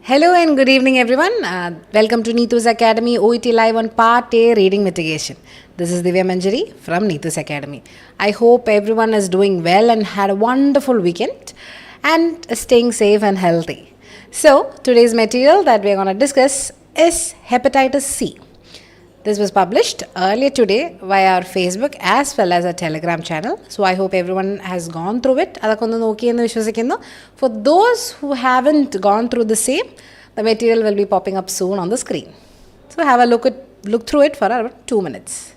Hello and good evening, everyone. Welcome to 𝐂𝐚𝐤𝐲 Academy Oet Live on Part A Reading Mitigation. This is Divya Manjari from 𝐂𝐚𝐤𝐲 Academy. I hope everyone is doing well and had a wonderful weekend and staying safe and healthy. So, today's material that we are going to discuss is Hepatitis C. This was published earlier today via our Facebook as well as our Telegram channel. So I hope everyone has gone through it. For those who haven't gone through the same, the material will be popping up soon on the screen. So have a look through it for about 2 minutes.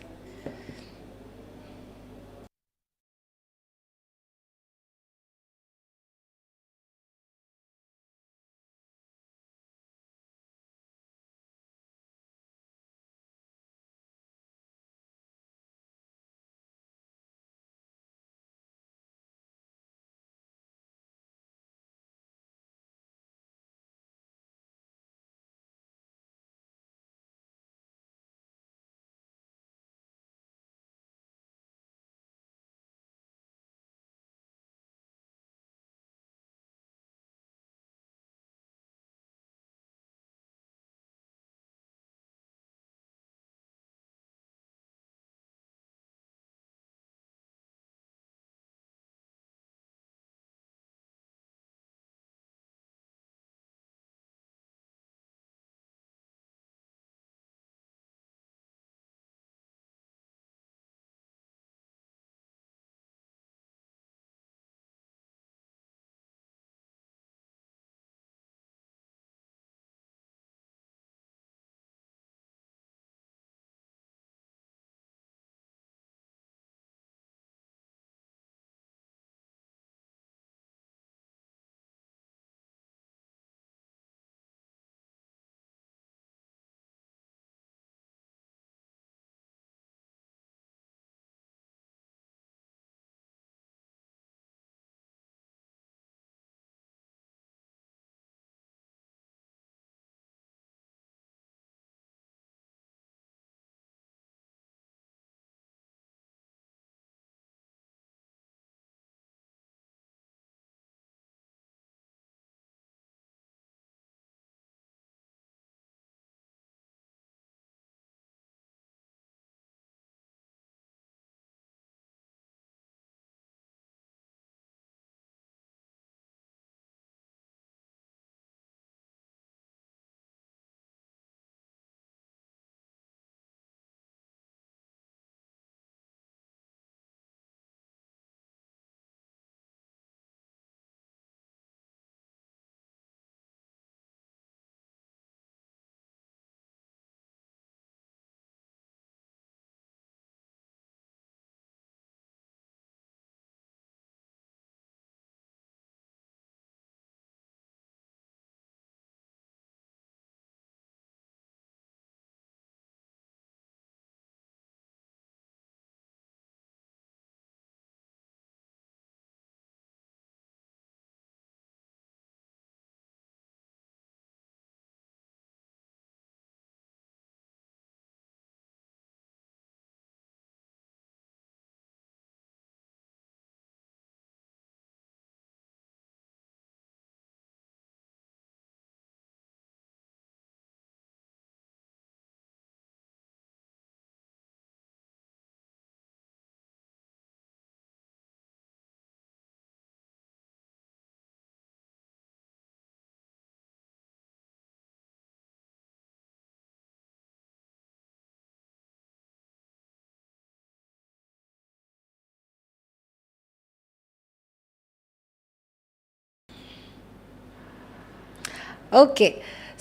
Okay,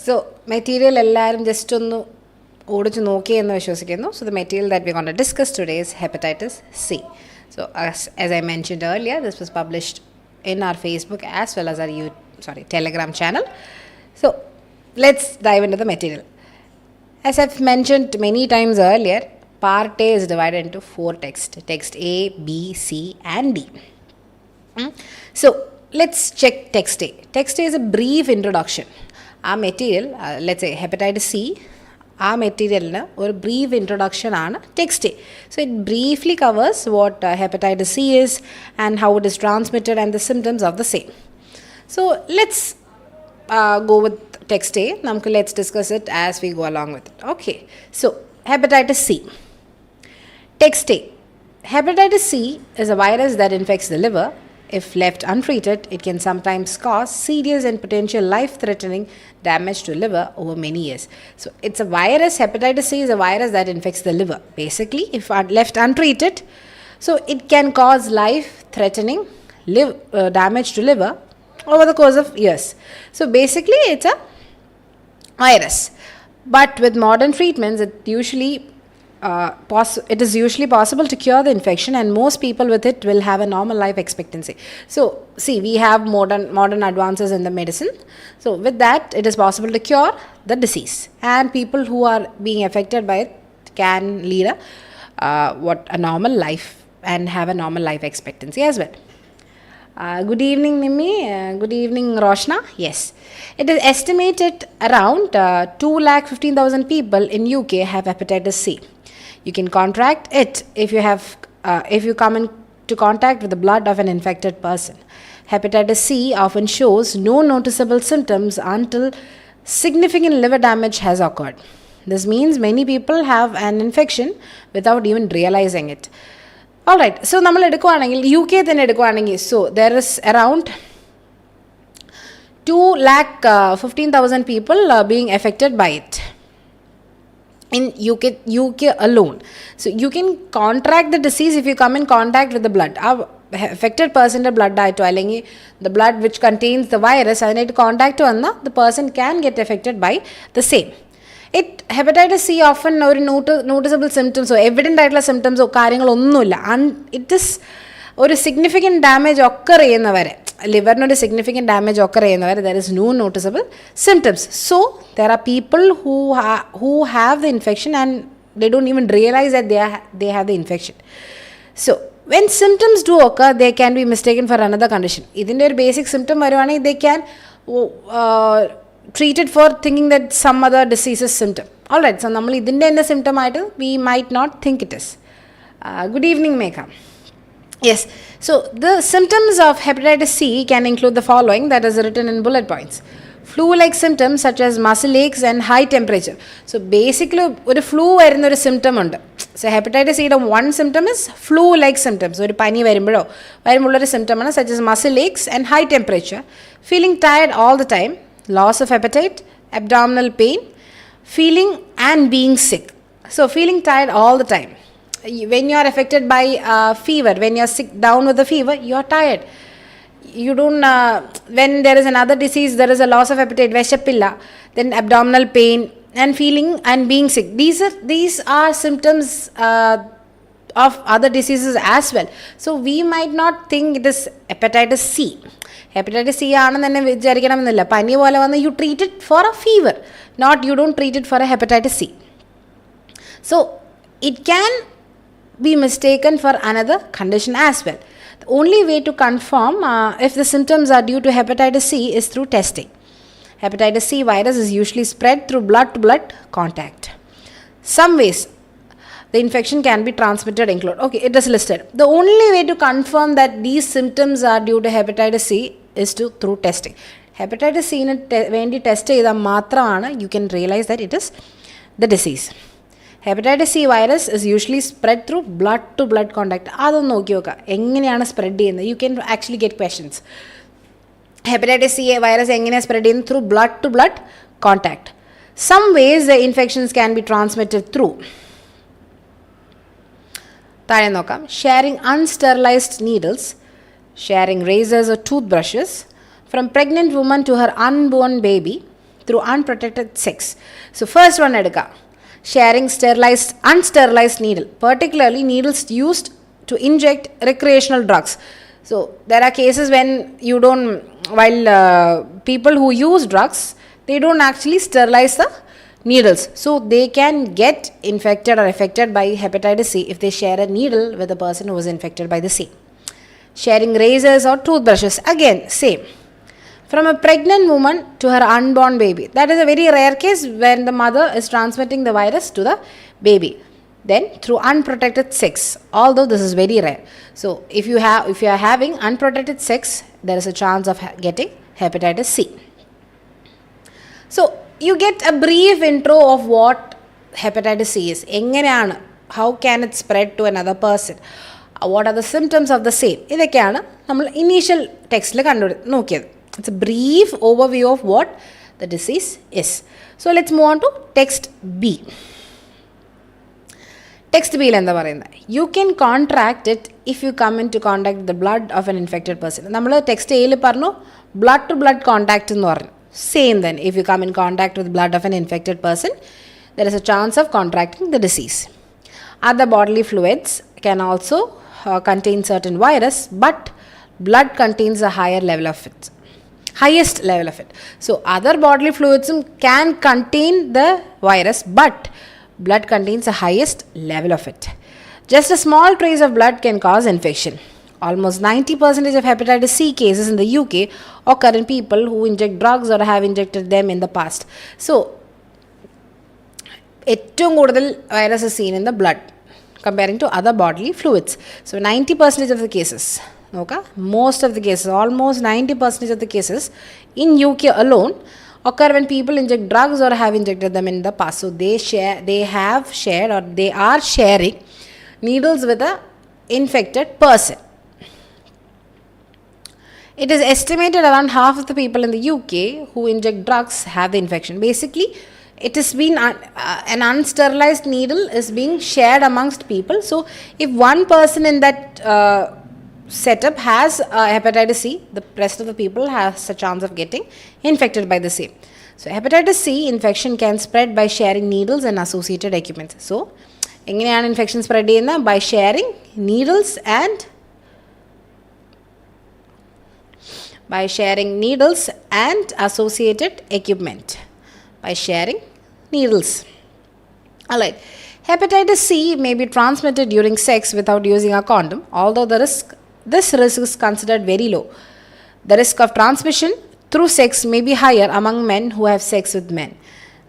so material എല്ലാവരും just ഒന്ന് ഓടിച്ച് നോക്കിയെന്ന് വിശ്വസിക്കുന്നു. So the material that we're going to discuss today is hepatitis C. So as I mentioned earlier, this was published in our Facebook as well as our Telegram channel. So let's dive into the material. As I've mentioned many times earlier, Part A is divided into 4 texts. Text A, B, C and D. So let's check text A. Text A is a brief introduction. Our material, let's say hepatitis C, our material or brief introduction on text A. So it briefly covers what hepatitis C is and how it is transmitted and the symptoms of the same. So let's go with text A. Let's discuss it as we go along with it. Okay. So, hepatitis C. Text A. Hepatitis C is a virus that infects the liver. If left untreated, it can sometimes cause serious and potential life-threatening damage to liver over many years. So, it's a virus. Hepatitis C is a virus that infects the liver. Basically, if left untreated, so it can cause life-threatening damage to liver over the course of years. So, basically, it's a virus. But with modern treatments, it is usually possible to cure the infection, and most people with it will have a normal life expectancy. So, see, we have modern advances in the medicine. So, with that, it is possible to cure the disease, and people who are being affected by it can lead a normal life and have a normal life expectancy as well. Good evening, Mimi. Good evening, Roshna. Yes, it is estimated around 2,15,000 people in UK have hepatitis C. You can contract it if you come into contact with the blood of an infected person. Hepatitis C often shows no noticeable symptoms until significant liver damage has occurred. This means many people have an infection without even realizing it. Alright, so നമ്മൾ എടുക്കുകയാണെങ്കിൽ UK തന്നെ എടുക്കുകയാണെങ്കിൽ so there is around 2,15,000 people being affected by it in UK alone. So you can contract the disease if you come in contact with the blood. Affected person blood ആയിട്ടോ അല്ലെങ്കിൽ the blood which contains the virus അതിനായിട്ട് contact വന്നാൽ the person can get affected by the same. Hepatitis C often ഒരു noticeable symptoms evident ആയിട്ടുള്ള symptoms കാര്യങ്ങളൊന്നുമില്ല. It is ഒരു significant damage occur ചെയ്യുന്നവരെ ലിവറിനൊരു significant damage occur ചെയ്യുന്നവരെ there is no noticeable symptoms. So there are people who have the infection and they don't even realize that they have the infection. So when symptoms do occur, they can be mistaken for another condition. ഇതിൻ്റെ ഒരു basic symptom വരുവാണെങ്കിൽ they can treated for thinking that some other disease's symptom. Alright, so നമ്മൾ ഇതിൻ്റെ തന്നെ symptom ആയിട്ട് we might not think it is. Good evening, Megha. Yes, so the symptoms of hepatitis C can include the following that is written in bullet points. Flu-like symptoms such as muscle aches and high temperature. So basically ഒരു flu വരുന്ന ഒരു symptom ഉണ്ട്. So hepatitis C one symptom is flu-like symptoms. ഒരു പനി വരുമ്പോഴൊരു symptom ആണ് such as muscle aches and high temperature, feeling tired all the time, loss of appetite, abdominal pain, feeling and being sick. So feeling tired all the time. When you are affected by fever, when you are sick down with the fever, you are tired. You don't when there is another disease, there is a loss of appetite, veshapilla, then abdominal pain and feeling and being sick. These are symptoms of other diseases as well. So we might not think it is hepatitis C. Hepatitis C ആണെന്ന് തന്നെ വിചാരിക്കണമെന്നില്ല. പനി പോലെ വന്ന് you treat it for a fever, you don't treat it for a hepatitis C. So it can be mistaken for another condition as well. The only way to confirm if the symptoms are due to hepatitis C is through testing. Hepatitis C virus is usually spread through blood-to-blood contact. Some ways the infection can be transmitted include, okay, it is listed. The only way to confirm that these symptoms are due to hepatitis C is through testing. Hepatitis C vendi test ചെയ്താൽ മാത്രമാണ് you can realize that it is the disease. Hepatitis C virus is usually spread through blood-to-blood contact. അതൊന്ന് നോക്കി നോക്കുക എങ്ങനെയാണ് spread ചെയ്യുന്നത്. You can actually get questions. Hepatitis C virus എങ്ങനെയാണ് spread ചെയ്യുന്നത്? Through blood-to-blood contact. Some ways the infections can be transmitted through താഴെ നോക്കാം. Sharing unsterilized needles, sharing razors or toothbrushes from pregnant woman to her unborn baby through unprotected sex. So first one എടുക്കാം. Sharing unsterilized needle, particularly needles used to inject recreational drugs. So there are cases when people who use drugs, they don't actually sterilize the needles. So they can get infected or affected by hepatitis C if they share a needle with a person who was infected by the same. Sharing razors or toothbrushes, again same. From a pregnant woman to her unborn baby. That is a very rare case when the mother is transmitting the virus to the baby. Then through unprotected sex, although this is very rare. So if you are having unprotected sex, there is a chance of getting hepatitis C. So you get a brief intro of what hepatitis C is. എങ്ങനെയാണ്, how can it spread to another person, what are the symptoms of the same. ഇതൊക്കെയാണ് നമ്മൾ initial ടെക്സ്റ്റിൽ നോക്കിയത്. It's a brief overview of what the disease is. So let's move on to text B. Text B എന്താ പറയുന്നത്? You can contract it if you come into contact with the blood of an infected person. നമ്മൾ text എയിൽ പറഞ്ഞു blood to blood contact എന്ന് പറഞ്ഞു. Same then, if you come in contact with blood of an infected person, there is a chance of contracting the disease. Other bodily fluids can also contain certain virus, but blood contains a higher level of it. Highest level of it. So other bodily fluids can contain the virus, but blood contains the highest level of it. Just a small trace of blood can cause infection. Almost 90% of hepatitis C cases in the UK occur in people who inject drugs or have injected them in the past. So ഏറ്റവും കൂടുതൽ virus is seen in the blood comparing to other bodily fluids. So 90% of the cases, okay, most of the cases, almost 90% of the cases in UK alone occur when people inject drugs or have injected them in the past. So they have shared or they are sharing needles with a infected person. It is estimated around half of the people in the UK who inject drugs have the infection. Basically, it has been an unsterilized needle is being shared amongst people. So if one person in that setup has hepatitis C, the rest of the people has a chance of getting infected by the same. So hepatitis C infection can spread by sharing needles and associated equipment. So എങ്ങനെയാണ് infection spread ചെയ്യുന്നത്? By sharing needles and associated equipment. By sharing needles. Alright. Hepatitis C may be transmitted during sex without using a condom, although this risk is considered very low. The risk of transmission through sex may be higher among men who have sex with men.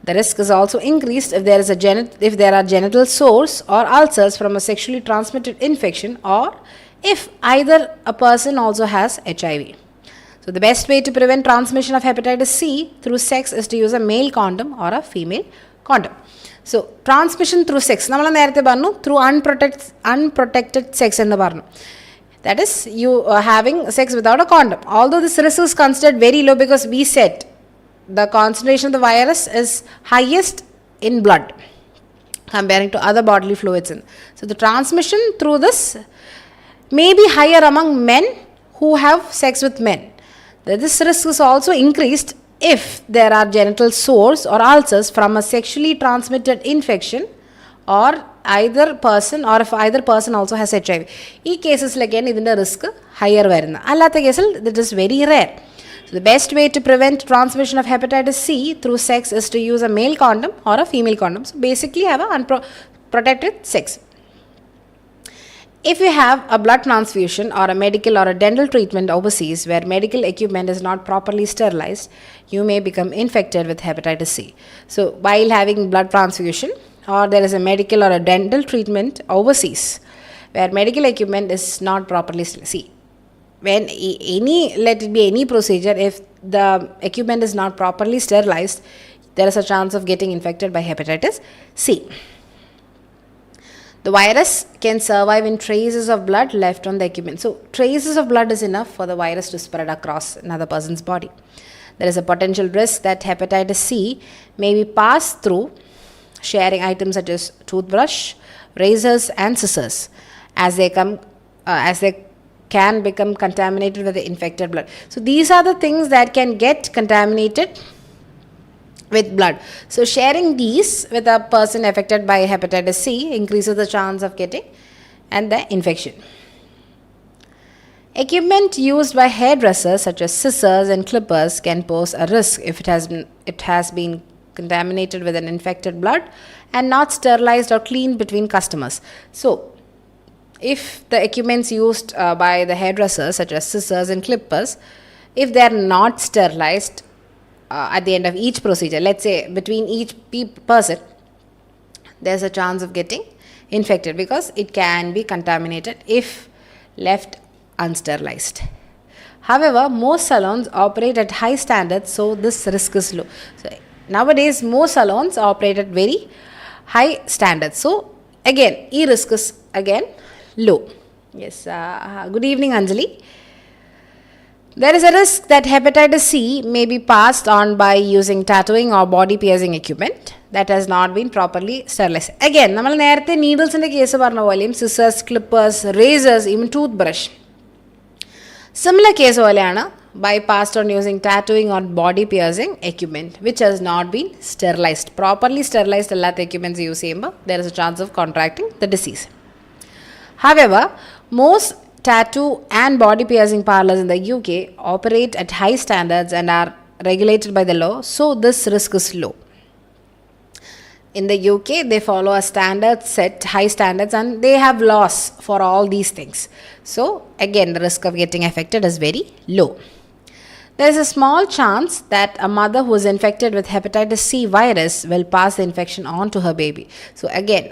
The risk is also increased if there are genital sores or ulcers from a sexually transmitted infection, or if either a person also has HIV. So the best way to prevent transmission of hepatitis C through sex is to use a male condom or a female condom. So transmission through sex, നമ്മൾ നേരത്തെ പറഞ്ഞു through unprotected sex എന്ന് പറഞ്ഞു. That is, you are having sex without a condom. Although this risk is considered very low because we said the concentration of the virus is highest in blood comparing to other bodily fluids. So the transmission through this may be higher among men who have sex with men. This risk is also increased if there are genital sores or ulcers from a sexually transmitted infection, or either person, or if either person also has HIV. ഈ കേസസിലൊക്കെ ഇതിൻ്റെ risk higher വരുന്നത്. അല്ലാത്ത കേസിൽ it is very rare. So the best way to prevent transmission of hepatitis C through sex is to use a male condom or a female condom. So basically have a unprotected sex. If you have a blood transfusion or a medical or a dental treatment overseas where medical equipment is not properly sterilized, you may become infected with hepatitis C. So while having blood transfusion, or there is a medical or a dental treatment overseas where medical equipment is not properly sterilized. When let it be any procedure, if the equipment is not properly sterilized, there is a chance of getting infected by hepatitis C. The virus can survive in traces of blood left on the equipment. So traces of blood is enough for the virus to spread across another person's body. There is a potential risk that hepatitis C may be passed through sharing items such as toothbrush, razors and scissors as they can become contaminated with the infected blood. So these are the things that can get contaminated with blood. So sharing these with a person affected by hepatitis C increases the chance of getting and the infection. Equipment used by hairdressers such as scissors and clippers can pose a risk if it has been contaminated with an infected blood and not sterilized or cleaned between customers. So if the equipments used by the hairdressers such as scissors and clippers, if they are not sterilized at the end of each procedure, let's say between each person, there's a chance of getting infected because it can be contaminated if left unsterilized. However, most salons operate at high standards, so this risk is low. So nowadays most salons operate at very high standards. So again, risk is again low. Yes, good evening Anjali. There is a risk that hepatitis C may be passed on by using tattooing or body piercing equipment that has not been properly sterilized. Again, നമ്മൾ നേരത്തെ നീഡിൽസിൻ്റെ case പറഞ്ഞ പോലെയും scissors, clippers, razors, even tooth brush, similar case പോലെയാണ് by passed on using tattooing or body piercing equipment which has not been sterilized. Properly sterilized അല്ലാത്ത equipments use ചെയ്യുമ്പോൾ there is a chance of contracting the disease. However, most tattoo and body piercing parlors in the UK operate at high standards and are regulated by the law, so this risk is low. In the UK, they follow a standard set, high standards, and they have laws for all these things. So again, the risk of getting affected is very low. There is a small chance that a mother who is infected with hepatitis C virus will pass the infection on to her baby. So again,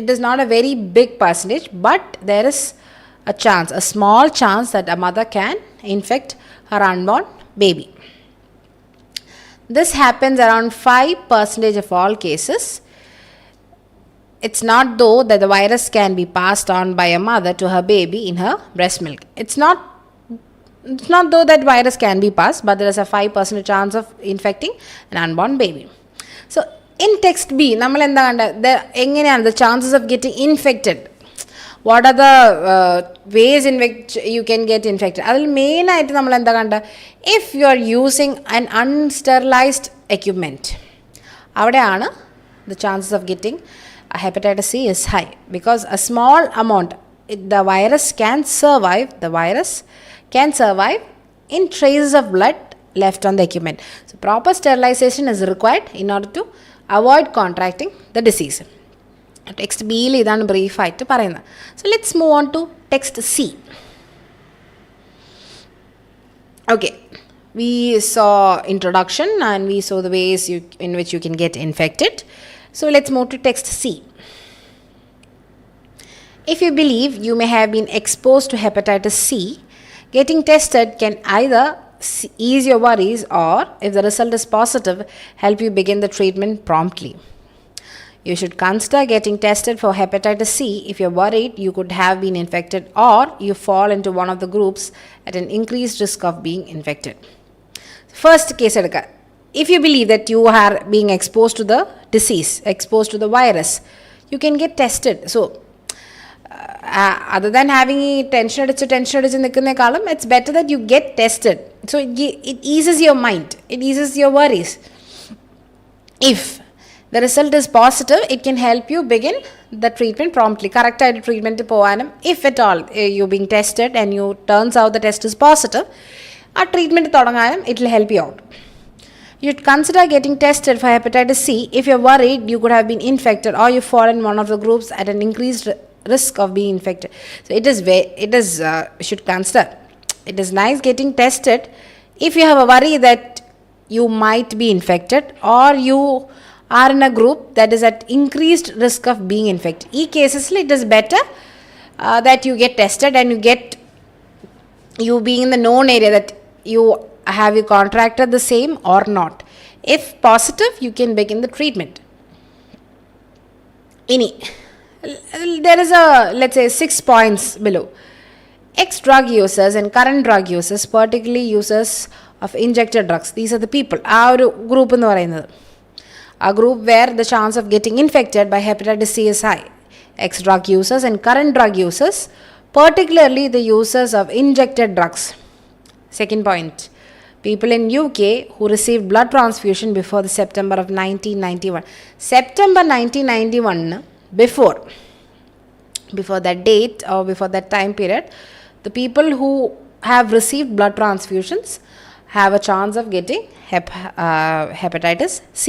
it is not a very big percentage, but there is a chance, a small chance that a mother can infect her unborn baby. This happens around 5% of all cases. It's not though that the virus can be passed on by a mother to her baby in her breast milk. It's not though that virus can be passed, but there is a 5% chance of infecting an unborn baby. So in text B, നമ്മൾ എന്താ കണ്ട എങ്ങനെയാണ് the chances of getting infected? What are the ways in which you can get infected? അതിൽ main ആയിട്ട് നമ്മൾ എന്താ കണ്ട, if you are using an unsterilized equipment, അവിടെയാണ് the chances of getting hepatitis C is high, because a small amount, the virus can survive in traces of blood left on the equipment. So proper sterilization is required in order to avoid contracting the disease. Text B il idana brief ആയിട്ട് പറയുന്നത്. So let's move on to text C. Okay, we saw introduction and we saw the ways in which you can get infected. So let's move to text C. If you believe you may have been exposed to hepatitis C, getting tested can either ease your worries or, if the result is positive, help you begin the treatment promptly. You should consider getting tested for hepatitis C if you're worried you could have been infected or you fall into one of the groups at an increased risk of being infected. First case edukka. If you believe that you are being exposed to the disease, exposed to the virus, you can get tested. So other than having tension അടിച്ച് നിൽക്കുന്നേക്കാളും it's better that you get tested. So it eases your mind, it eases your worries. If the result is positive, it can help you begin the treatment promptly. Correct ആയിട്ട് treatment പോകാനും, if at all you being tested and you turns out the test is positive, ആ treatment തുടങ്ങാനും it will help you out. You should consider getting tested for hepatitis C if you're worried you could have been infected or you fall in one of the groups at an increased risk of being infected. So you should consider. It is nice getting tested if you have a worry that you might be infected or you are in a group that is at increased risk of being infected. In cases it is better that you get tested and you being in the known area that you contracted the same or not. If positive, you can begin the treatment. There is let's say 6 points below. Ex-drug users and current drug users, particularly users of injected drugs, these are the people. ആ ഒരു group എന്ന് പറയുന്നത്, a group where the chance of getting infected by hepatitis C is high. Ex-drug users and current drug users, particularly the users of injected drugs. Second point, people in UK who received blood transfusion before the September of 1991. September 1991, before that date or before that time period, the people who have received blood transfusions have a chance of getting hepatitis C.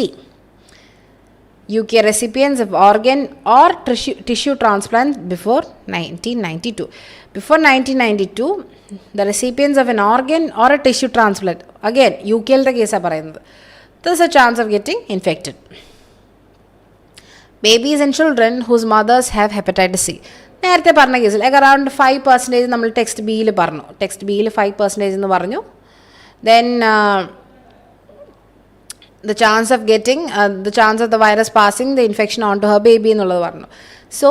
UK recipients of organ or tissue transplants before 1992. Before 1992, the recipients of an organ or a tissue transplant, again UK യിലത്തെ കേസാണ് പറയുന്നത്, there's a chance of getting infected. Babies and children whose mothers have hepatitis C. നേരത്തെ പറഞ്ഞ കേസിൽ around 5% നമ്മൾ text ബിയിൽ പറഞ്ഞു. Text ബിയിൽ 5% എന്ന് പറഞ്ഞു. Then the chance of getting, the chance of the virus passing the infection onto her baby എന്നുള്ളത് പറഞ്ഞു. So,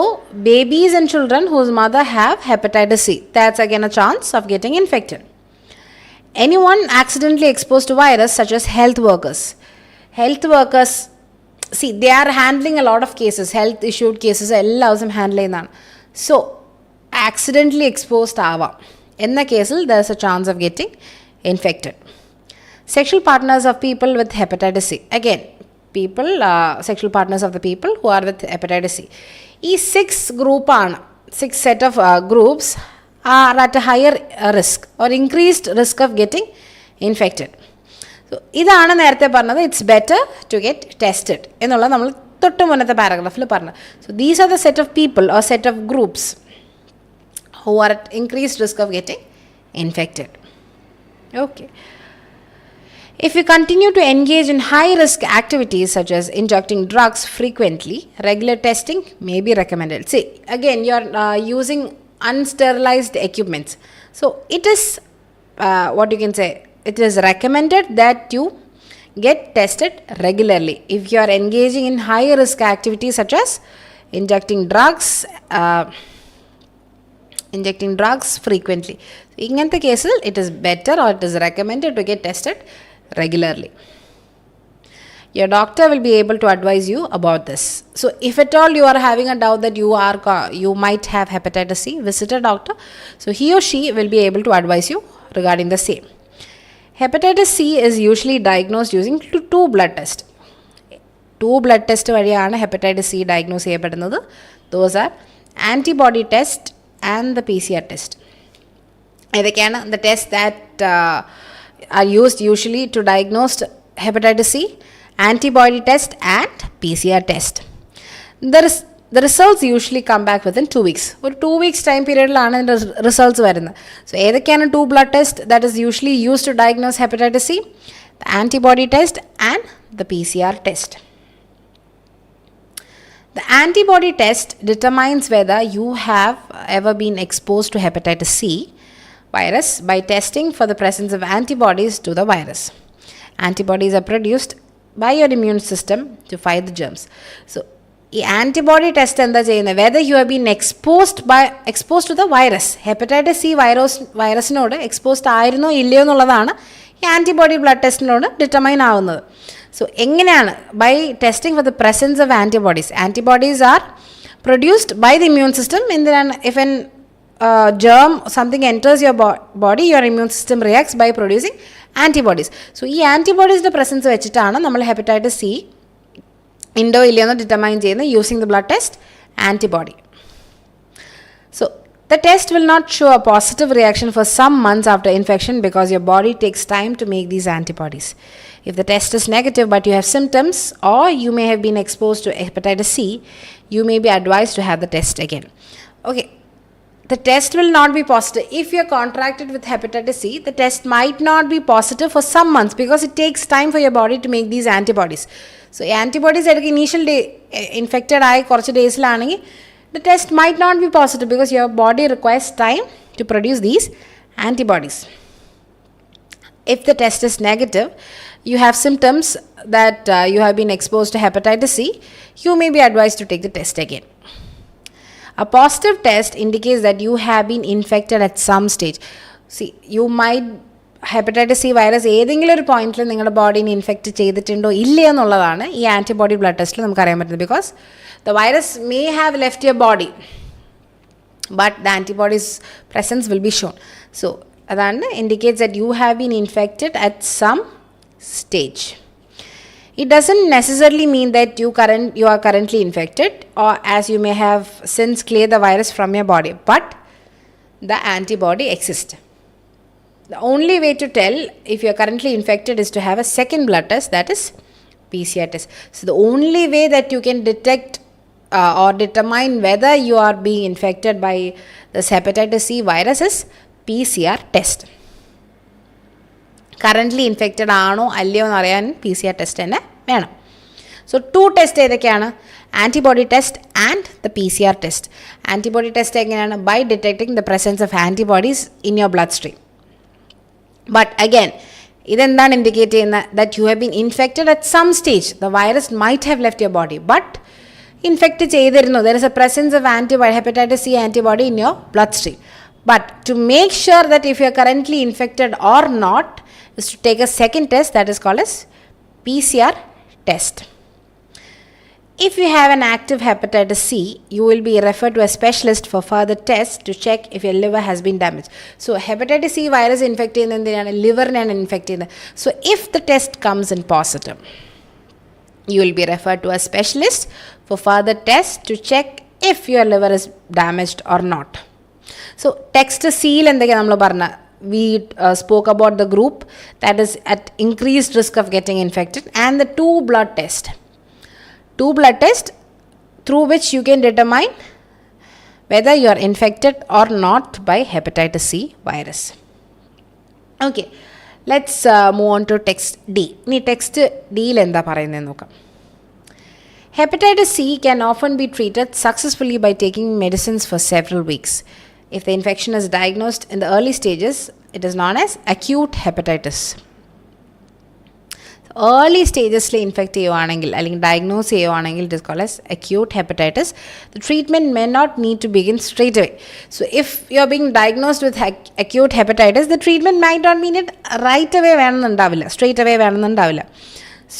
babies and children whose mother have hepatitis C, that's again a chance of getting infected. Anyone accidentally exposed to virus such as health workers. Health workers, see, they are handling a lot of cases, health issued cases, എല്ലാവരും handle ചെയ്യുന്നതാണ്. So, accidentally exposed ആവാം. In the case, there is a chance of getting infected. Sexual partners of people with hepatitis C. Again, people, sexual partners of the people who are with hepatitis C. These 6 set of groups are at a higher risk or increased risk of getting infected. So, ഇതാണ് നേരത്തെ പറഞ്ഞത്, it's better to get tested എന്നുള്ളത് നമ്മൾ തൊട്ട് മുന്നത്തെ പാരഗ്രാഫിൽ പറഞ്ഞു. So, these are the set of people or set of groups who are at increased risk of getting infected. Okay. If you continue to engage in high-risk activities such as injecting drugs frequently, regular testing may be recommended. See, again, you are using unsterilized equipments. So, it is, what you can say, it is recommended that you get tested regularly. If you are engaging in high-risk activities such as injecting drugs frequently. In the cases, it is better or it is recommended to get tested regularly. Your doctor will be able to advise you about this. So, if at all you are having a doubt that you might have hepatitis C, visit a doctor. So, he or she will be able to advise you regarding the same. Hepatitis C is usually diagnosed using 2 blood tests. 2 blood tests വഴിയാണ് hepatitis C diagnose ചെയ്യപ്പെടുന്നത്. Those are antibody test and the PCR test. ഏതൊക്കെയാണ് the tests that are used usually to diagnose hepatitis C? Antibody test and PCR test. The results usually come back within 2 weeks. Or 2 weeks time period ലാണ് results വരുന്നത്. So, ഏതൊക്കെയാണ് 2 blood test that is usually used to diagnose hepatitis C? The antibody test and the PCR test. The antibody test determines whether you have ever been exposed to hepatitis C virus by testing for the presence of antibodies to the virus. Antibodies are produced by your immune system to fight the germs. So, the antibody test എന്താ ചെയ്യുന്നത്, whether you have been exposed to the virus, hepatitis C വൈറസിനോട് exposed ആയിരുന്നോ ഇല്ലയോ എന്നുള്ളതാണ് ഈ antibody blood ടെസ്റ്റിനോട് determine ആവുന്നത്. So എങ്ങനെയാണ്? By testing for the presence of antibodies. Antibodies are produced by the immune system. If an germ something enters your body, your immune system reacts by producing antibodies. So ഈ ആൻറ്റിബോഡീസിൻ്റെ presence വെച്ചിട്ടാണ് നമ്മൾ hepatitis C ഉണ്ടോ ഇല്ലയോ എന്ന് determine ചെയ്യുന്നത് using the blood test antibody. So the test will not show a positive reaction for some months after infection because your body takes time to make these antibodies. If the test is negative but you have symptoms or you may have been exposed to hepatitis C, you may be advised to have the test again. Okay, the test will not be positive. If you are contracted with hepatitis C, the test might not be positive for some months because it takes time for your body to make these antibodies. So antibodies at initial day infected eye korchu days laanengi the test might not be positive because your body requires time to produce these antibodies. If the test is negative, you have symptoms that you have been exposed to hepatitis C, you may be advised to take the test again. A positive test indicates that you have been infected at some stage. See, you might hepatitis C virus ഏതെങ്കിലും ഒരു പോയിന്റിൽ നിങ്ങളുടെ ബോഡീനെ infect ചെയ്തിട്ടുണ്ടോ ഇല്ലയോ എന്നുള്ളതാണ് ഈ antibody blood ടെസ്റ്റിൽ നമുക്ക് അറിയാൻ പറ്റുന്നത്. Because the virus may have left your body but the antibodies presence will be shown. So that indicates that you have been infected at some stage. It doesn't necessarily mean that you are currently infected or as you may have since cleared the virus from your body, but the antibody exists. The only way to tell if you are currently infected is to have a second blood test, that is PCR test. So the only way that you can detect or determine whether you are being infected by this hepatitis C virus is PCR test. Currently infected ആണോ അല്ലയോ എന്ന് അറിയാൻ PCR test തന്നെ വേണം. So 2 test ഏതൊക്കെയാണ്? Antibody test and the PCR test. Antibody test എങ്ങനെയാണ്? By detecting the presence of antibodies in your blood stream. But again, ഇതെന്താണ് indicate ചെയ്യുന്നത്? That you have been infected at some stage. The virus might have left your body, but infect ചെയ്തിരുന്നു. There is a presence of hepatitis C antibody in your bloodstream. But to make sure that if you are currently infected or not, is to take a second test that is called as PCR test. If you have an active hepatitis C, you will be referred to a specialist for further tests to check if your liver has been damaged. So, hepatitis C virus infect ചെയ്യുന്നതിനാണ് ലിവറിനെയാണ് infect ചെയ്യുന്നത്. So, if the test comes in positive, you will be referred to a specialist for further tests to check if your liver is damaged or not. So, text seal എന്തൊക്കെയാണ് നമ്മൾ പറഞ്ഞ? We spoke about the group that is at increased risk of getting infected and the 2 blood tests. 2 blood tests through which you can determine whether you are infected or not by hepatitis C virus. Okay, let's move on to text D. Ni text D il endha parayunne nokam. Hepatitis C can often be treated successfully by taking medicines for several weeks. If the infection is diagnosed in the early stages, it is known as acute hepatitis. Early stages infect ചെയ്യുവാണെങ്കിൽ അല്ലെങ്കിൽ diagnose ചെയ്യുവാണെങ്കിൽ it is called as acute hepatitis. The treatment may not need to begin straight away. So if you are being diagnosed with acute hepatitis, the treatment might not mean it right away വേണമെന്നുണ്ടാവില്ല, straight away വേണമെന്നുണ്ടാവില്ല.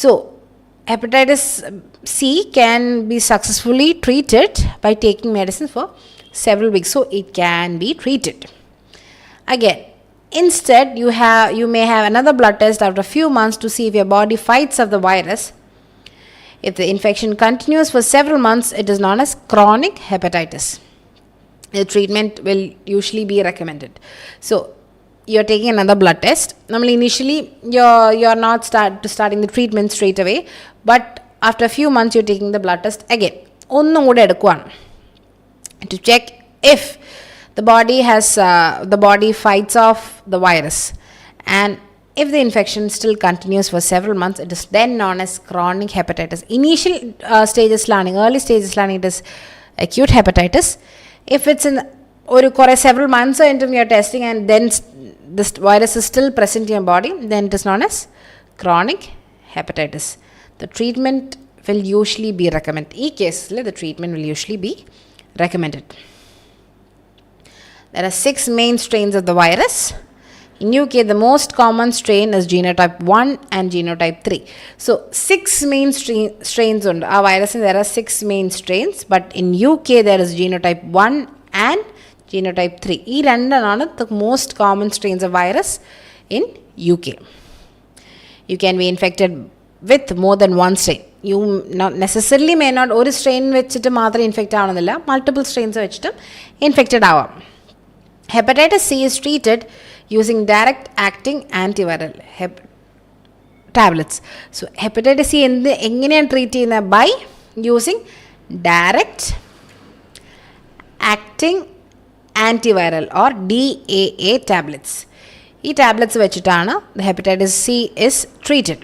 So hepatitis C can be successfully treated by taking medicine for several weeks. So it can be treated. Again, instead, you may have another blood test after a few months to see if your body fights off the virus. If the infection continues for several months, it is known as chronic hepatitis. The treatment will usually be recommended. So, you are taking another blood test. Normally, initially, you are not starting the treatment straight away, but after a few months, you are taking the blood test again. ഒന്നും കൂടെ എടുക്കുവാണ് to check if the body fights off the virus, and if the infection still continues for several months, it is then known as chronic hepatitis. Initial stages early stages it is acute hepatitis. If it's in several months into your testing and then this virus is still present in your body, then it is known as chronic hepatitis. The treatment will usually be recommended. In case the treatment will usually be recommended. There are 6 main strains of the virus. In UK, the most common strain is genotype 1 and genotype 3. So, 6 main strains on our virus, and there are 6 main strains. But in UK, there is genotype 1 and genotype 3. These are the most common strains of virus in UK. You can be infected with more than one strain. You not necessarily may not one strain വെച്ചിട്ട് മാത്രം infect ആവണമെന്നില്ല, multiple strains വെച്ചിട്ടും infected ആവാം. Hepatitis C is treated using direct acting antiviral tablets. So hepatitis C എങ്ങനെയാണ് treat ചെയ്യുന്നത്? By using direct acting antiviral or DAA tablets. ഈ tablets വെച്ചിട്ടാണ് hepatitis C is treated.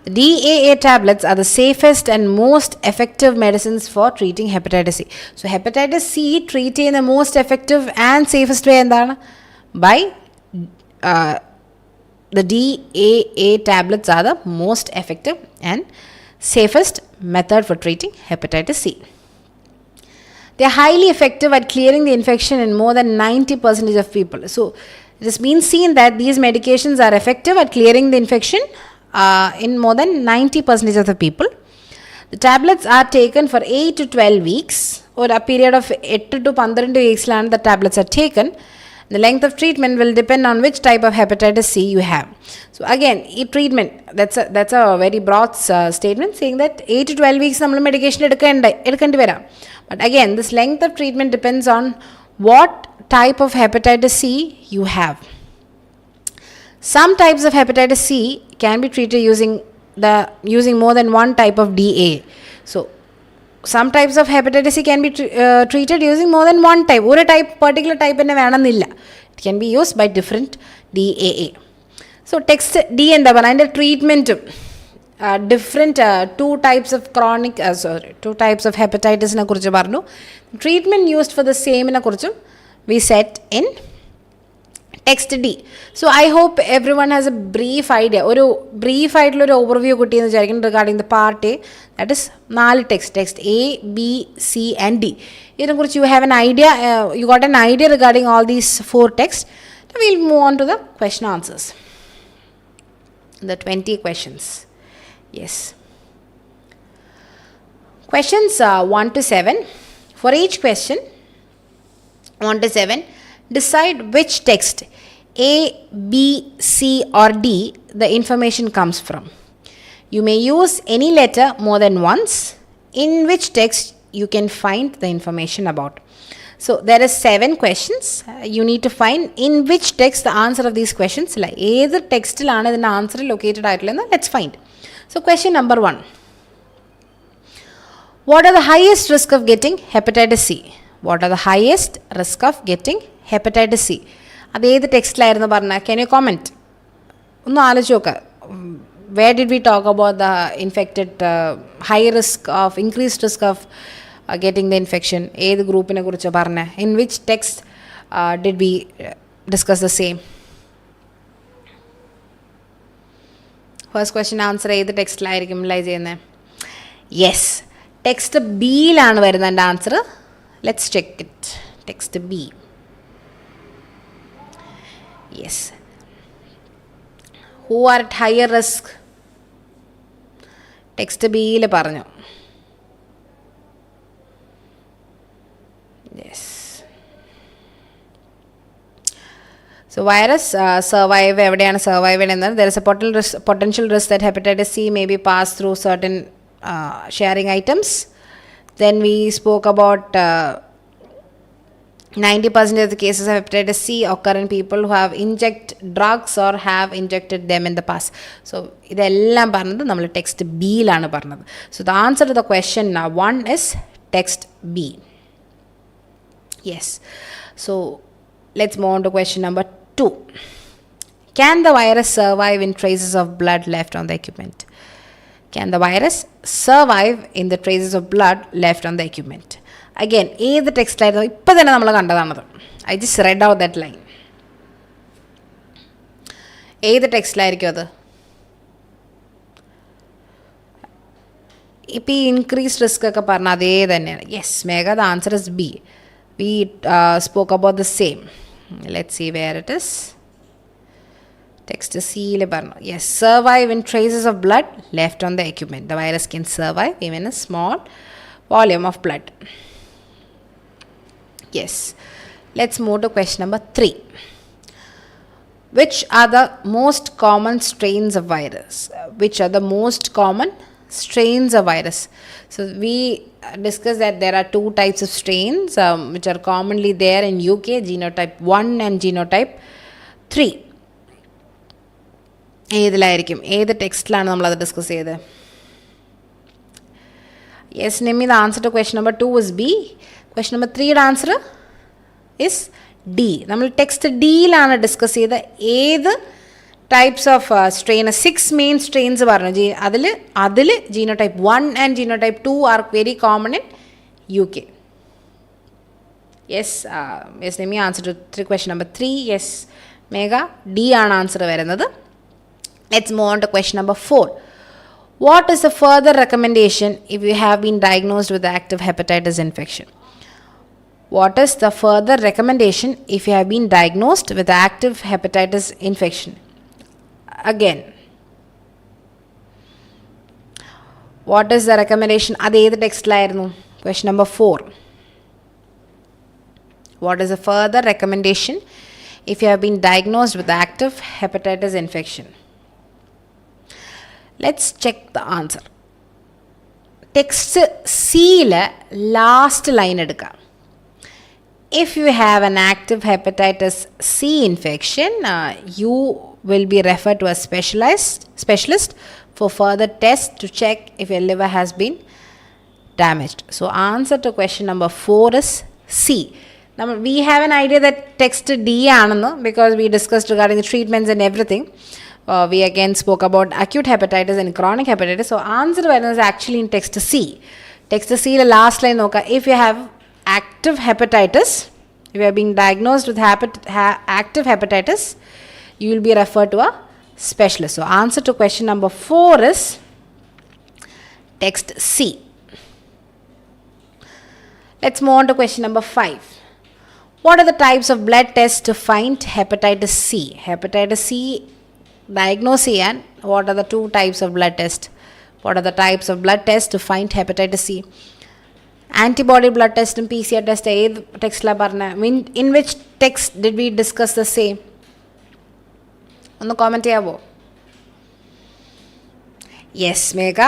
The DAA tablets are the safest and most effective medicines for treating hepatitis C. So, hepatitis C treat in the most effective and safest way by the DAA tablets are the most effective and safest method for treating hepatitis C. They are highly effective at clearing the infection in more than 90% of people. So, it has been seen that these medications are effective at clearing the infection in more than 90% of the people. The tablets are taken for 8 to 12 weeks, or a period of 8 to 12 weeks the tablets are taken. The length of treatment will depend on which type of hepatitis C you have. So again, treatment, that's a very broad statement saying that 8 to 12 weeks നമ്മൾ medication എടുക്കേണ്ടി വരാം. But again, this length of treatment depends on what type of hepatitis C you have. Some types of hepatitis C can be treated using more than one type of DA. So, some types of hepatitis C can be treated using more than one type. One particular type it can be used by different DAA. So, text D and the treatment different two types of hepatitis na kurichu treatment used for the same na kurichu we set in Text D. So I hope everyone has a brief idea. Or brief idea overview regarding the part A. That is 4 text. Text A, B, C and D. You have an idea. You got an idea regarding all these 4 texts. Now we'll move on to the question answers. The 20 questions. Yes. Questions 1 to 7. For each question, 1 to 7, decide which text A, B, C or D the information comes from. You may use any letter more than once in which text you can find the information about. So there are 7 questions. You need to find in which text the answer of these questions lie. Either text the answer located. Let's find. So question number 1. What are the highest risk of getting hepatitis C? What are the highest risk of getting hepatitis C? That's the text. Can you comment? Where did we talk about the infected, high risk of, increased risk of getting the infection? Group in which text did we discuss the same? First question answer the text. Yes. Text B answer. Let's check it. Text B. Yes. Who are at higher risk? Text B le paranju. Yes. So virus survive evideyana survive enna there is a potential risk that hepatitis C may be passed through certain sharing items. Then we spoke about 90% of the cases of hepatitis C occur in people who have injected drugs or have injected them in the past. So, this is text B. So, the answer to the question 1 is text B. Yes. So, let's move on to question number 2. Can the virus survive in traces of blood left on the equipment? Can the virus survive in the traces of blood left on the equipment? Again, the text line. I just read out that line. The text line. Increased risk. Yes, Mega, the answer is B. We spoke about the same. Let's see where it is. Text C. Yes, survive in traces of blood left on the equipment. The virus can survive even a small volume of blood. Yes. Let's move to question number 3. Which are the most common strains of virus? Which are the most common strains of virus? So, we discussed that there are 2 types of strains which are commonly there in UK, genotype 1 and genotype 3. The text we discuss. Yes, Nimi, the answer to question number 2 is B. Question number 3 answer is D. We text D discuss the types of strain. 6 main strains. Genotype 1 and genotype 2 are very common in UK. Yes, yes, Nimi, answer to question number 3. Yes, Mega, D answer. Let's move on to question number 4. What is the further recommendation if you have been diagnosed with active hepatitis infection? What is the further recommendation if you have been diagnosed with active hepatitis infection? Again, what is the recommendation? That's the text line. Question number 4. What is the further recommendation if you have been diagnosed with active hepatitis infection? Let's check the answer. Text C last line. If you have an active hepatitis C infection, you will be referred to a specialist for further tests to check if your liver has been damaged. So, answer to question number 4 is C. Now, we have an idea that text D because we discussed regarding the treatments and everything. We again spoke about acute hepatitis and chronic hepatitis. So, answer is actually in text C. Text C last line. If you have active hepatitis If you are being diagnosed with active hepatitis, you will be referred to a specialist. So answer to question number 4 is text C. Let's move on to question number 5. What are the types of blood tests to find hepatitis C? Hepatitis C diagnose ചെയ്യാൻ what are the 2 types of blood tests? What are the types of blood tests to find hepatitis C? Antibody blood test and PCR test ഏത് ടെക്സ്റ്റിലാണ് പറഞ്ഞത്? In which text did we discuss the same? ഒന്ന് comment ചെയ്യാവോ? Yes മേഘ,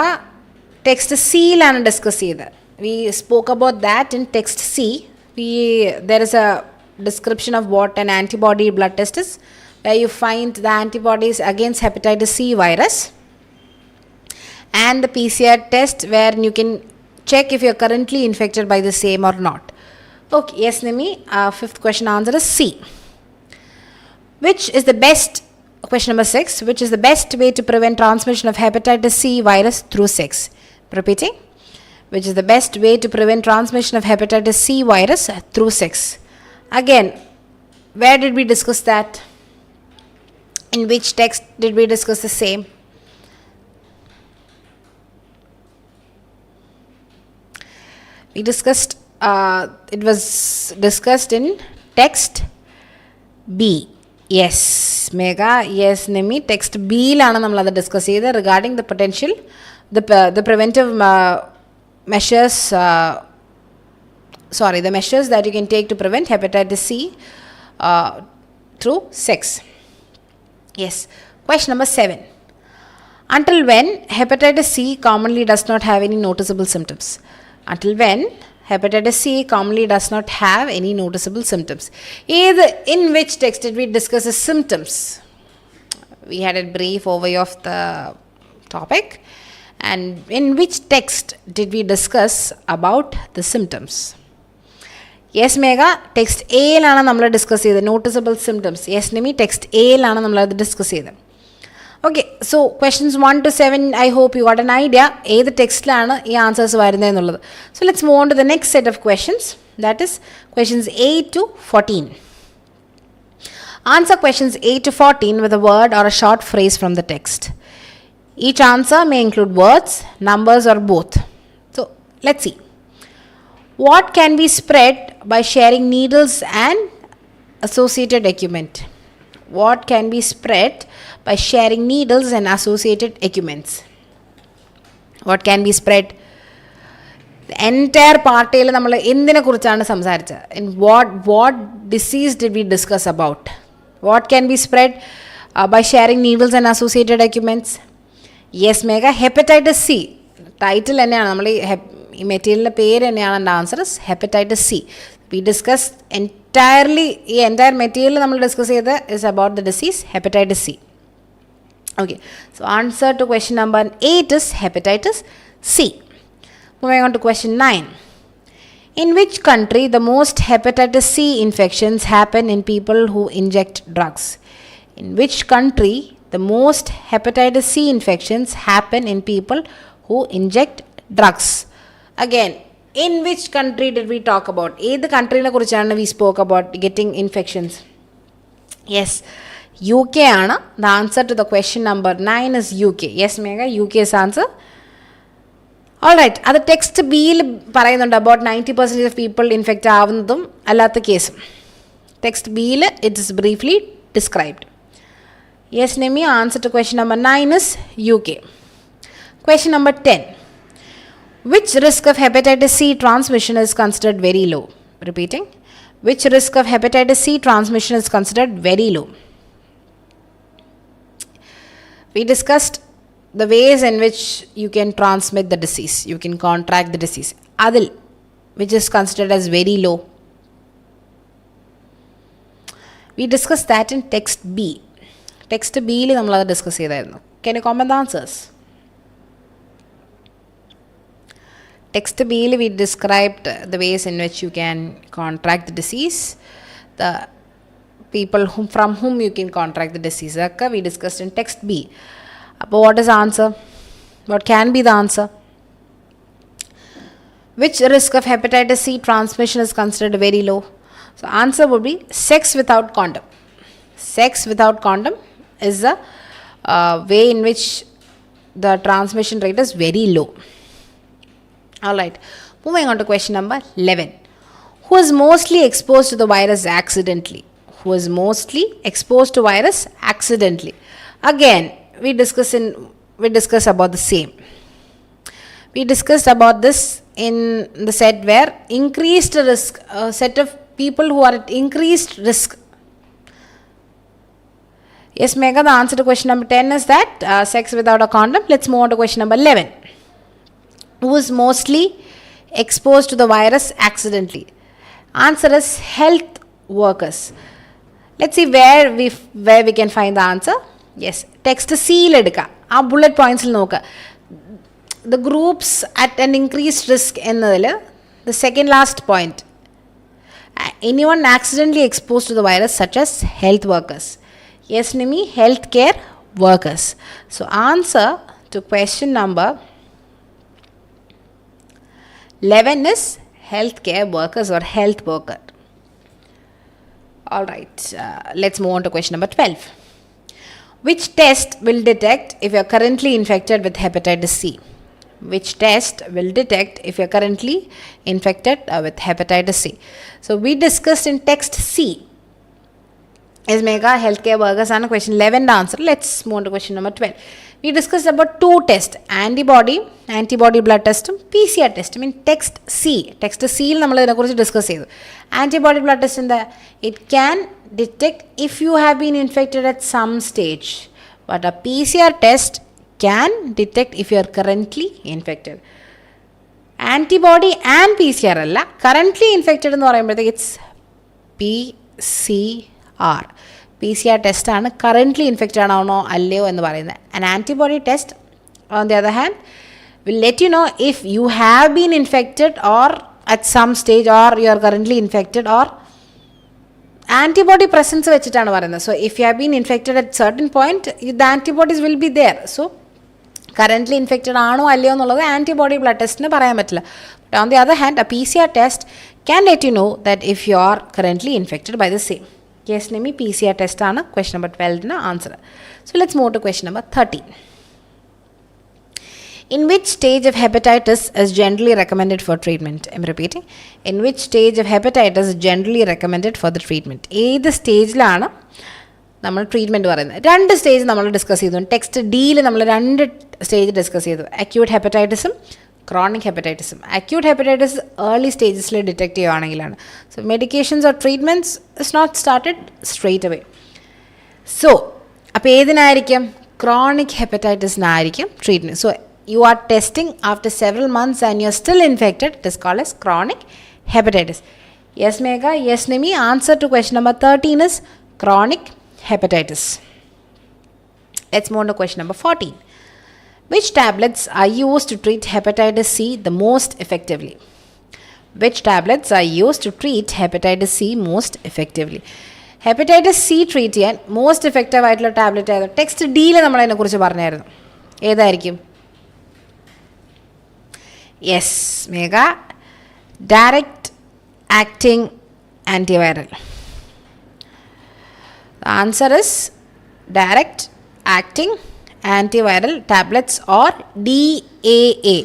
text സിയിലാണ് discuss ചെയ്തത്. We spoke about that in text C. There is a description of what an antibody blood test is, where you find the antibodies against hepatitis C virus, and the PCR test where you can check if you are currently infected by the same or not. Okay, yes Nimi, 5th question answer is C. Which is the best, question number 6, which is the best way to prevent transmission of hepatitis C virus through sex? Repeating. Which is the best way to prevent transmission of hepatitis C virus through sex? Again, where did we discuss that? In which text did we discuss the same? We discussed, it was discussed in text B. Yes, Mega, yes Nimi, text B lana nammal adu discuss cheythu regarding the potential, the preventive measures, the measures that you can take to prevent hepatitis C through sex. Yes. Question number 7. Until when hepatitis C commonly does not have any noticeable symptoms? Until when hepatitis C commonly does not have any noticeable symptoms? In which text did we discuss the symptoms? We had a brief overview of the topic. And in which text did we discuss about the symptoms? Yes Mega, text A lana nammal discuss cheythu noticeable symptoms. Yes Nimi, text A lana nammal adu discuss cheythu. Okay, so questions 1 to 7, I hope you got an idea ഏത് ടെക്സ്റ്റിലാണ് ഈ answers വരുന്നത് എന്നുള്ളത്. So let's move on to the next set of questions, that is questions 8 to 14. Answer questions 8 to 14 with a word or a short phrase from the text. Each answer may include words, numbers or both. So let's see. What can be spread by sharing needles and associated equipment? What can be spread by sharing needles and associated equipments? What can be spread? The entire party നമ്മൾ എന്തിനെ കുറിച്ചാണ് സംസാരിച്ചത്? In what disease did we discuss about? What can be spread by sharing needles and associated equipments? Yes Mega, hepatitis C. Title തന്നെയാണ്, നമ്മൾ ഈ മെറ്റീരിയലിൻ്റെ പേര് തന്നെയാണ് എൻ്റെ answer, hepatitis C. We discuss ഈ എൻറ്റയർ മെറ്റീരിയൽ നമ്മൾ ഡിസ്കസ് ചെയ്ത് is about the disease hepatitis C. Okay, so answer to question number 8 is hepatitis C. Moving on to question 9. In which country the most hepatitis C infections happen in people who inject drugs? In which country the most hepatitis C infections happen in people who inject drugs? Again, in which country did we talk about? ഏത് കൺട്രീനെ കുറിച്ചാണ് we spoke about getting infections? Yes, UK ആണ്. The answer to the question number 9 is UK. Yes Mega, UK is answer. Alright, അത് text ബിയിൽ പറയുന്നുണ്ട് about 90% of people infect ആവുന്നതും അല്ലാത്ത കേസും. Text ബിയിൽ it is briefly described. Yes Nemi, answer to question number 9 is UK. Question number 10. Which risk of hepatitis C transmission is considered very low? Repeating. Which risk of hepatitis C transmission is considered very low? We discussed the ways in which you can transmit the disease, you can contract the disease. Adil, which is considered as very low. We discussed that in text B. Text B il nammal adu discuss cheyidayirunnu. Can you comment the answers? Text B il we described the ways in which you can contract the disease, the people from whom you can contract the disease. Akka we discussed in text B. Appo what is the answer? What can be the answer? Which risk of hepatitis C transmission is considered very low? So answer would be sex without condom. Sex without condom is the way in which the transmission rate is very low. Alright, moving on to question number 11. Who is mostly exposed to the virus accidentally? Who is mostly exposed to virus accidentally? Again, we discuss about the same. We discussed about this in the set where increased risk, set of people who are at increased risk. Yes, Megha, the answer to question number 10 is that sex without a condom. Let's move on to question number 11. Who is mostly exposed to the virus accidentally? Answer is health workers. Let's see where we can find the answer. Yes, text C ledka. Aa bullet points il nokka. The groups at an increased risk ennadile the second last point. Anyone accidentally exposed to the virus such as health workers. Yes, Nimi, healthcare workers. So answer to question number 11 is healthcare workers or health worker. Alright, let's move on to question number 12. Which test will detect if you are currently infected with hepatitis C? Which test will detect if you are currently infected with hepatitis C? So we discussed in text C. Is Megha healthcare workers and question 11 the answer. Let's move on to question number 12. We discussed about two tests, antibody blood test, PCR test. I mean text C. Text C we discuss. Antibody blood test in the it can detect if you have been infected at some stage, but a PCR test can detect if you are currently infected. Antibody and PCR alla currently infected ennu parayumbodhekku it's PCR. PCR test ആണ് currently infected ആണോ അല്ലയോ എന്ന് പറയുന്നത്. An antibody test on the other hand will let you know if you have been infected or at some stage or you are currently infected or antibody presence വെച്ചിട്ടാണ് പറയുന്നത്. So if you have been infected at certain point the antibodies will be there. So currently infected ആണോ അല്ലയോ എന്നുള്ളത് antibody blood testന് പറയാൻ പറ്റില്ല. But on the other hand a PCR test can let you know that if you are currently infected by the same. Yes, Nimi, PCR test ആണ് question number 12 na answer. So let's move to question number 13. In which stage of hepatitis is generally recommended for treatment? I'm repeating. In which stage of hepatitis is generally recommended for the treatment? ഏത് സ്റ്റേജിലാണ് നമ്മൾ treatment പറയുന്നത്? രണ്ട് stage നമ്മൾ discuss ചെയ്തു. Text ഡിയിൽ നമ്മൾ രണ്ട് സ്റ്റേജ് ഡിസ്കസ് ചെയ്തു. അക്യൂട്ട് ഹെപ്പറ്റൈറ്റിസും ക്രോണിക് ഹെപ്പറ്റൈറ്റിസും. അക്യൂട്ട് ഹെപ്പറ്റൈറ്റിസ് ഏർലി സ്റ്റേജസിൽ ഡിറ്റക്റ്റ് ചെയ്യുകയാണെങ്കിലാണ്. So medications or treatments is not started straight away. So അപ്പോൾ ഏതിനായിരിക്കും? ക്രോണിക് ഹെപ്പറ്റൈറ്റിസിനായിരിക്കും treatment. So you are testing after several months and you are still infected, it is called as chronic hepatitis. Yes, Megha, yes, Nimi, answer to question number 13 is chronic hepatitis. Let's move on to question number 14. Which tablets are used to treat hepatitis C the most effectively? Which tablets are used to treat hepatitis C most effectively? Hepatitis C treat ചെയ്യാൻ most effective ആയിട്ടുള്ള tablet ആയിരുന്നു. Text ഡിയിൽ നമ്മൾ അതിനെക്കുറിച്ച് പറഞ്ഞായിരുന്നു. ഏതായിരിക്കും? Yes, Megha, direct acting antiviral. The answer is direct acting antiviral tablets or DAA.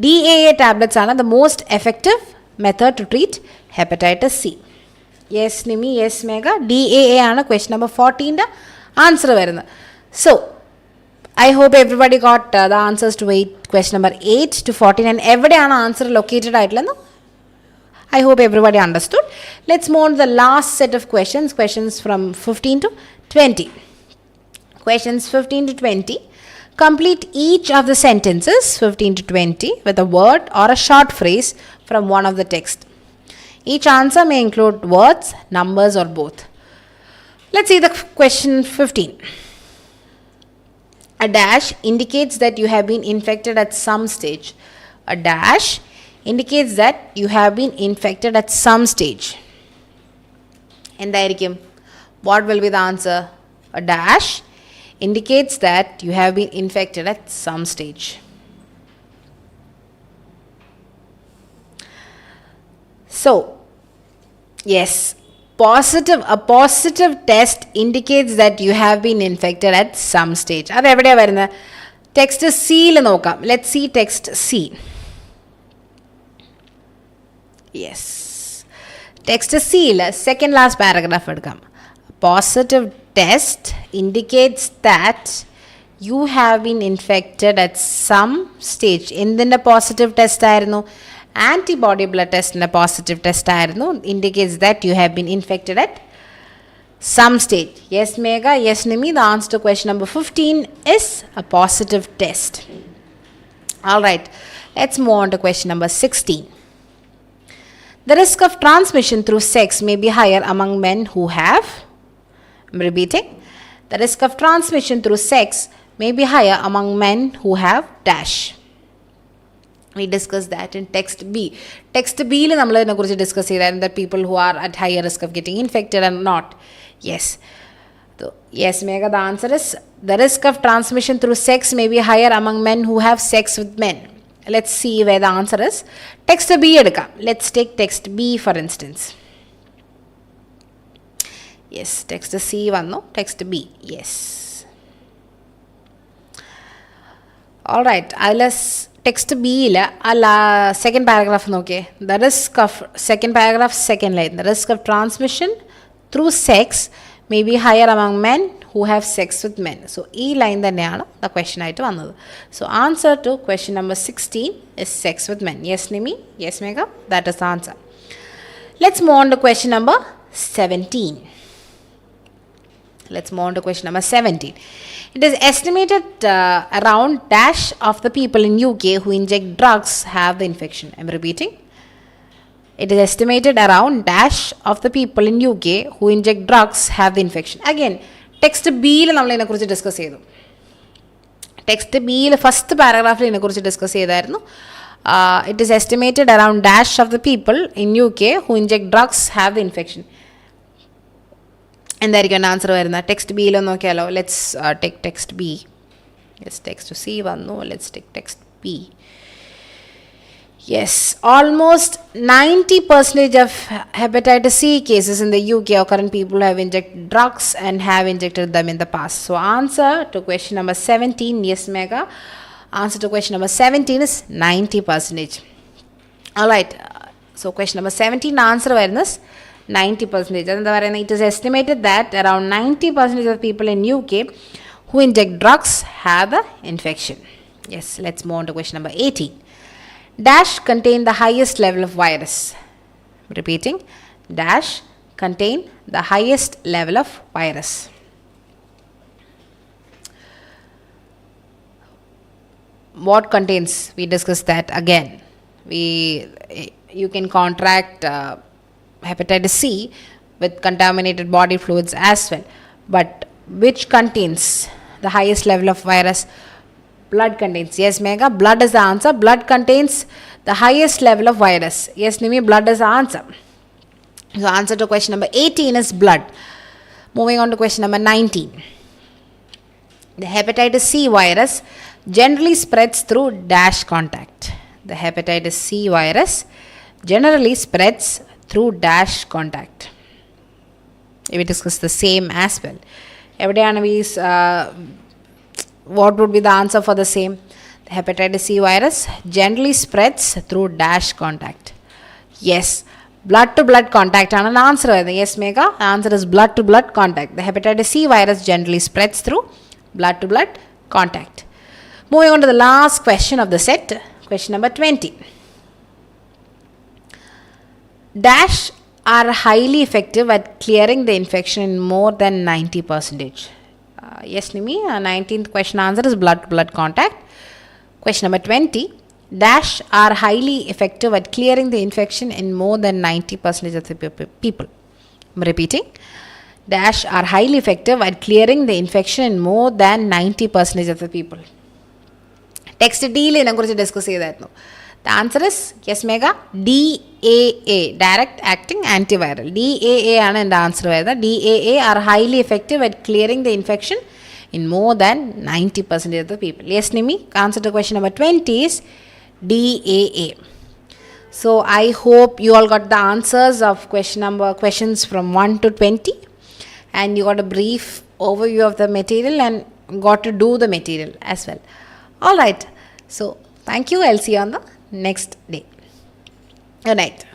DAA tablets are the most effective method to treat hepatitis C. Yes, Nimi, yes, Megha, DAA ആണ് question number 14 the answer വരുന്നത്. So I hope everybody got the answers to question number 8 to 14 and എവിടെയാണ് answer located ആയിട്ടുള്ളത്. I hope everybody understood. Let's move on to the last set of questions from 15 to 20. Questions 15 to 20. Complete each of the sentences 15 to 20 with a word or a short phrase from one of the text. Each answer may include words, numbers or both. Let's see the question 15. A dash indicates that you have been infected at some stage. A dash indicates that you have been infected at some stage. എന്തായിരിക്കും? What will be the answer? A dash indicates that you have been infected at some stage. So, yes, A positive test indicates that you have been infected at some stage. അത് എവിടെയാണ് വരുന്നത്? Text സിയിൽ നോക്കാം. Let C text C. Yes, text സിയിൽ second last paragraph എടുക്കാം. Positive test indicates that you have been infected at some stage. എന്തിൻ്റെ positive test ആയിരുന്നു? Antibody blood ടെസ്റ്റിൻ്റെ പോസിറ്റീവ് ടെസ്റ്റ് ആയിരുന്നു. Indicates that you have been infected at some stage. Yes, Megha. Yes, Nimi. The answer to question number 15 is a positive test. All right. Let's move on to question number 16. The risk of transmission through sex may be higher among men who have. I'm repeating. The risk of transmission through sex may be higher among men who have dash. We discussed that in text B. Text B, we discussed that people who are at higher risk of getting infected and not. Yes. So, yes, Megha, the answer is the risk of transmission through sex may be higher among men who have sex with men. Let's see where the answer is. Text B edukka. Let's take text B for instance. Yes, text C vannu. Text B. Yes. All right. Text B second paragraph noke. The risk of second paragraph second line. The risk of transmission through sex may be higher among men who have sex with men. So, this line thaneyanu the question aayittu vannathu. So, answer to question number 16 is sex with men. Yes, Nimi? Yes, Megha? That is the answer. Let's move on to question number 17. Let's move on to question number 17. It is estimated around dash of the people in UK who inject drugs have the infection. I am repeating. It is estimated around dash of the people in UK who inject drugs have the infection. Again, text B il nammal idine kurichu discuss cheyidu. Text B il first paragraph il idine kurichu discuss cheyidayirunnu. It is estimated around dash of the people in UK who inject drugs have the infection. എന്തായിരിക്കും answer വരുന്നത്? Text ബിയിൽ നോക്കിയാലോ. Let's take text B. Yes, text C വന്നു. Let's take text B. Yes, almost 90% of hepatitis C cases in the UK occur in people who have injected drugs and have injected them in the past. So, answer to question number 17, yes, Megha. Answer to question number 17 is 90%. Alright, so question number 17, answer awareness 90%. And it is estimated that around 90% of people in UK who inject drugs have the infection. Yes, let's move on to question number 18. Dash contain the highest level of virus. Repeating, dash contain the highest level of virus. What contains? We discussed that again. You can contract hepatitis C with contaminated body fluids as well. But which contains the highest level of virus? Blood contains. Yes, Megha, blood is the answer. Blood contains the highest level of virus. Yes, Nimi, blood is the answer. So, answer to question number 18 is blood. Moving on to question number 19. The hepatitis C virus generally spreads through dash contact. The hepatitis C virus generally spreads through dash contact. We discuss the same as well. What would be the answer for the same? The hepatitis C virus generally spreads through dash contact. Yes, blood to blood contact ആണ് answer. Yes, Megha, answer is blood to blood contact. The hepatitis C virus generally spreads through blood to blood contact. Moving on to the last question of the set, question number 20. Dash are highly effective at clearing the infection in more than 90%. Yes, Nimi, 19th question answer is blood to blood contact. Question number 20. Dash are highly effective at clearing the infection in more than 90% of the people. I'm repeating. Dash are highly effective at clearing the infection in more than 90% of the people. Text D il ina kurichu discuss cheyidayirunnu. The answer is, yes, Megha, DAA, direct acting antiviral. DAA ആണ് എൻ്റെ answer വരുന്നത്. DAA are highly effective at clearing the infection in more than 90% of the people. Yes, Nimi, answer to question number 20 is DAA. So I hope you all got the answers of questions from 1 to 20, and you got a brief overview of the material and got to do the material as well. All right. So thank you. I'll see you on the next day. Good night.